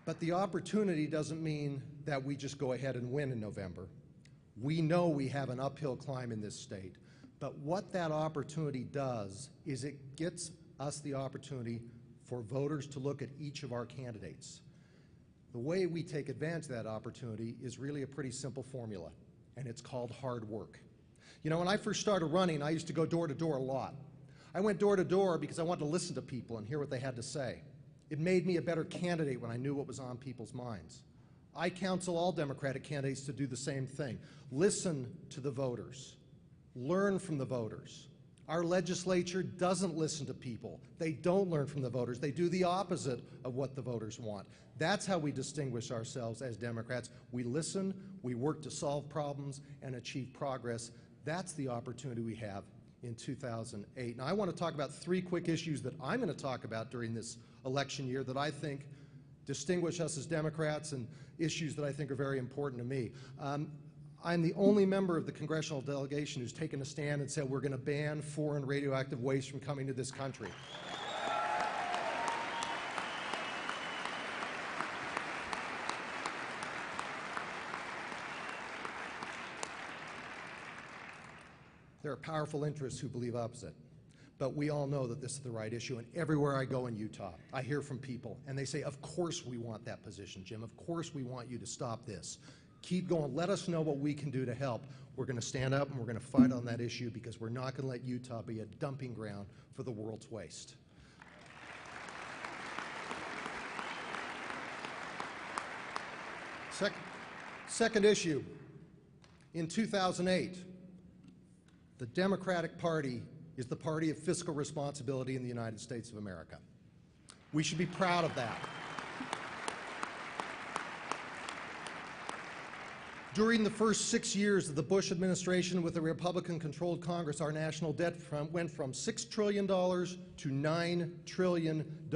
But the opportunity doesn't mean that we just go ahead and win in November. We know we have an uphill climb in this state, but what that opportunity does is it gets us the opportunity for voters to look at each of our candidates. The way we take advantage of that opportunity is really a pretty simple formula, and it's called hard work. You know, when I first started running, I used to go door to door a lot. I went door to door because I wanted to listen to people and hear what they had to say. It made me a better candidate when I knew what was on people's minds. I counsel all Democratic candidates to do the same thing. Listen to the voters. Learn from the voters. Our legislature doesn't listen to people. They don't learn from the voters. They do the opposite of what the voters want. That's how we distinguish ourselves as Democrats. We listen, we work to solve problems and achieve progress. That's the opportunity we have in 2008. Now, I want to talk about three quick issues that I'm going to talk about during this election year that I think distinguish us as Democrats and issues that I think are very important to me. I'm the only member of the congressional delegation who's taken a stand and said we're going to ban foreign radioactive waste from coming to this country. There are powerful interests who believe opposite. But we all know that this is the right issue, and everywhere I go in Utah, I hear from people, and they say, of course we want that position, Jim. Of course we want you to stop this. Keep going. Let us know what we can do to help. We're going to stand up, and we're going to fight on that issue because we're not going to let Utah be a dumping ground for the world's waste. Second issue. In 2008, the Democratic Party is the party of fiscal responsibility in the United States of America. We should be proud of that. During the first 6 years of the Bush administration with a Republican-controlled Congress, our national debt went from $6 trillion to $9 trillion.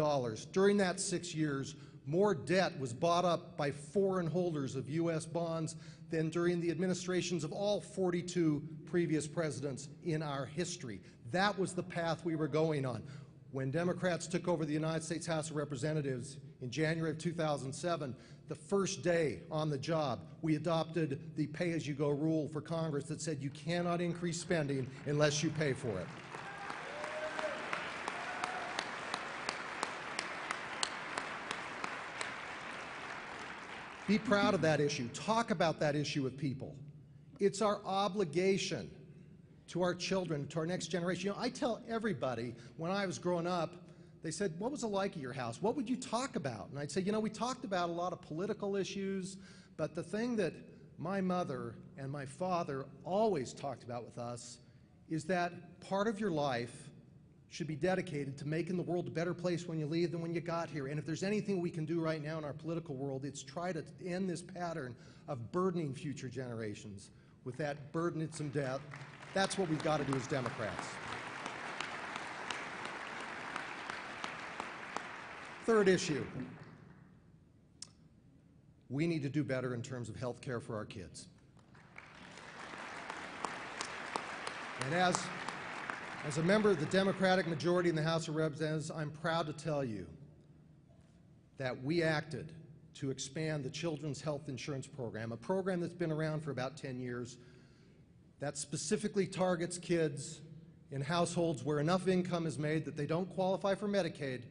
During that 6 years, more debt was bought up by foreign holders of U.S. bonds than during the administrations of all 42 previous presidents in our history. That was the path we were going on. When Democrats took over the United States House of Representatives in January of 2007, the first day on the job, we adopted the pay-as-you-go rule for Congress that said you cannot increase spending unless you pay for it. Be proud of that issue. Talk about that issue with people. It's our obligation to our children, to our next generation. You know, I tell everybody when I was growing up, they said, what was it like at your house? What would you talk about? And I'd say, you know, we talked about a lot of political issues, but the thing that my mother and my father always talked about with us is that part of your life should be dedicated to making the world a better place when you leave than when you got here. And if there's anything we can do right now in our political world, it's try to end this pattern of burdening future generations with that burdensome debt. That's what we've got to do as Democrats. Third issue. We need to do better in terms of health care for our kids. And as a member of the Democratic majority in the House of Representatives, I'm proud to tell you that we acted to expand the Children's Health Insurance Program, a program that's been around for about 10 years, that specifically targets kids in households where enough income is made that they don't qualify for Medicaid,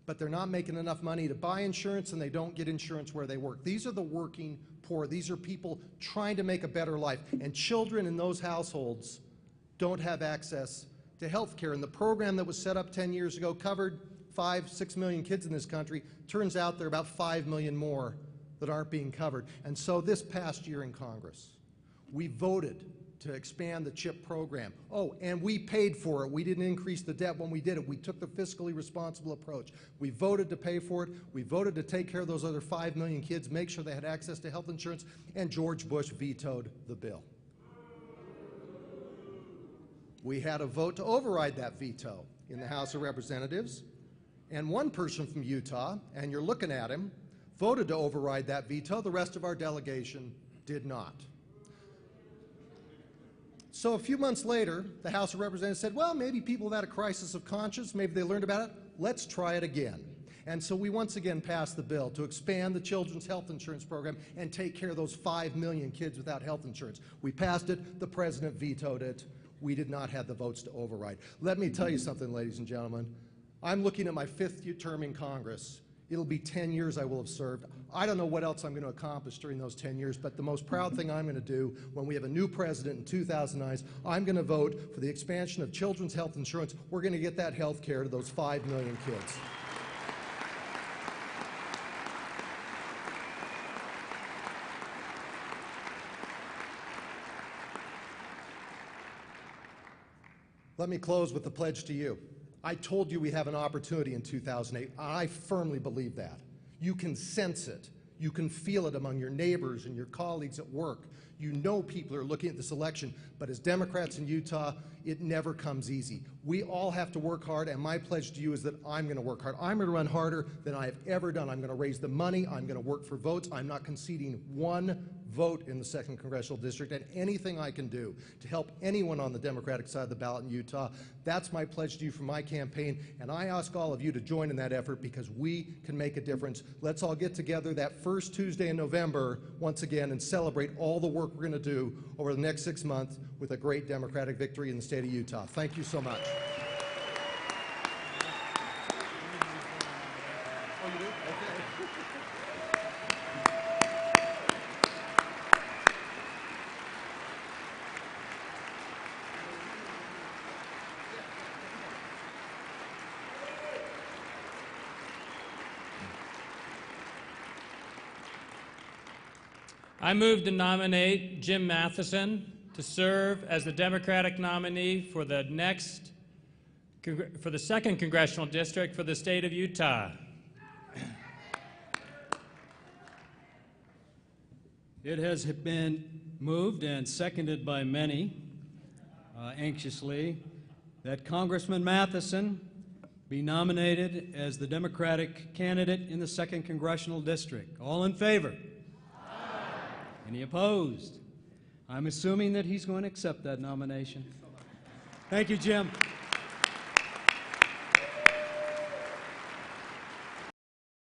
but they're not making enough money to buy insurance and they don't get insurance where they work. These are the working poor. These are people trying to make a better life. And children in those households don't have access to health care. And the program that was set up 10 years ago covered 5-6 million kids in this country. Turns out there are about 5 million more that aren't being covered. And so this past year in Congress, we voted to expand the CHIP program. Oh, and we paid for it. We didn't increase the debt when we did it. We took the fiscally responsible approach. We voted to pay for it. We voted to take care of those other 5 million kids, make sure they had access to health insurance, and George Bush vetoed the bill. We had a vote to override that veto in the House of Representatives, and one person from Utah, and you're looking at him, voted to override that veto. The rest of our delegation did not. So a few months later, the House of Representatives said, well, maybe people have had a crisis of conscience, maybe they learned about it, let's try it again. And so we once again passed the bill to expand the children's health insurance program and take care of those 5 million kids without health insurance. We passed it. The president vetoed it. We did not have the votes to override. Let me tell you something, ladies and gentlemen. I'm looking at my 5th term in Congress. It'll be 10 years I will have served. I don't know what else I'm going to accomplish during those 10 years, but the most proud thing I'm going to do when we have a new president in 2009 is I'm going to vote for the expansion of children's health insurance. We're going to get that health care to those 5 million kids. Let me close with the pledge to you. I told you we have an opportunity in 2008. I firmly believe that. You can sense it. You can feel it among your neighbors and your colleagues at work. You know people are looking at this election, but as Democrats in Utah, it never comes easy. We all have to work hard, and my pledge to you is that I'm going to work hard. I'm going to run harder than I have ever done. I'm going to raise the money. I'm going to work for votes. I'm not conceding one vote in the 2nd Congressional District, and anything I can do to help anyone on the Democratic side of the ballot in Utah, that's my pledge to you from my campaign, and I ask all of you to join in that effort because we can make a difference. Let's all get together that first Tuesday in November once again and celebrate all the work we're going to do over the next 6 months with a great Democratic victory in the state of Utah. Thank you so much. Oh, you do? Okay. I move to nominate Jim Matheson to serve as the Democratic nominee for the 2nd Congressional District for the state of Utah. It has been moved and seconded by many anxiously that Congressman Matheson be nominated as the Democratic candidate in the 2nd Congressional District. All in favor? Any opposed? I'm assuming that he's going to accept that nomination. Thank you, Jim.